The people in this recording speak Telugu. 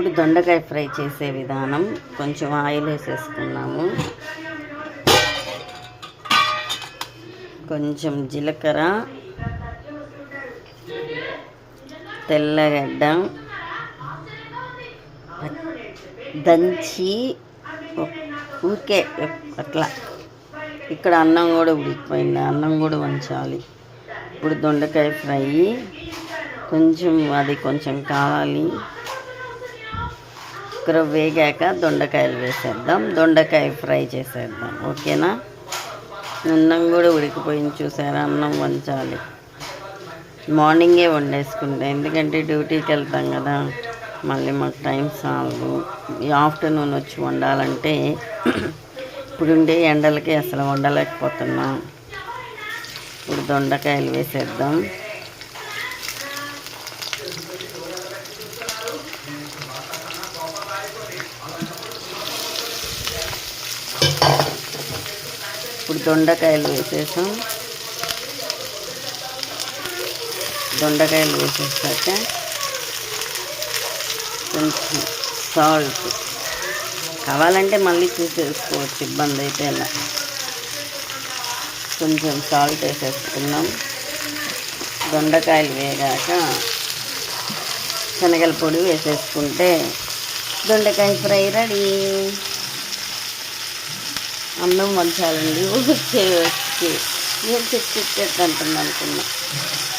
ఇప్పుడు దొండకాయ ఫ్రై చేసే విధానం. కొంచెం ఆయిల్ వేసేసుకున్నాము, కొంచెం జీలకర్ర, తెల్లగడ్డ దంచి ఊరికే అట్లా. ఇక్కడ అన్నం కూడా ఉడికిపోయింది, అన్నం కూడా వంచాలి. ఇప్పుడు దొండకాయ ఫ్రై కొంచెం కావాలి. కూర వేగాక దొండకాయలు వేసేద్దాం, దొండకాయ ఫ్రై చేసేద్దాం. ఓకేనా? అన్నం కూడా ఉడికిపోయింది చూసారా. అన్నం వంచాలి, మార్నింగే వండేసుకుంటే, ఎందుకంటే డ్యూటీకి వెళ్తాం కదా, మళ్ళీ మాకు టైం సాలదు. ఈ ఆఫ్టర్నూన్ వచ్చి వండాలంటే ఇప్పుడుండే ఎండలకి అసలు వండలేకపోతున్నాం. ఇప్పుడు దొండకాయలు వేసేద్దాం. ఇప్పుడు దొండకాయలు వేసేసాం. దొండకాయలు వేసేసాక కొంచెం సాల్ట్ కావాలంటే మళ్ళీ చూసేసుకోవచ్చు, ఇబ్బంది అయితే అలా. కొంచెం సాల్ట్ వేసేసుకున్నాం. దొండకాయలు వేగాక శనగల పొడి వేసేసుకుంటే దొండకాయ ఫ్రై రెడీ. అన్నం వంచాలండి. ఊరికే వచ్చి నేను చెట్టు అంటుంది అనుకున్నా.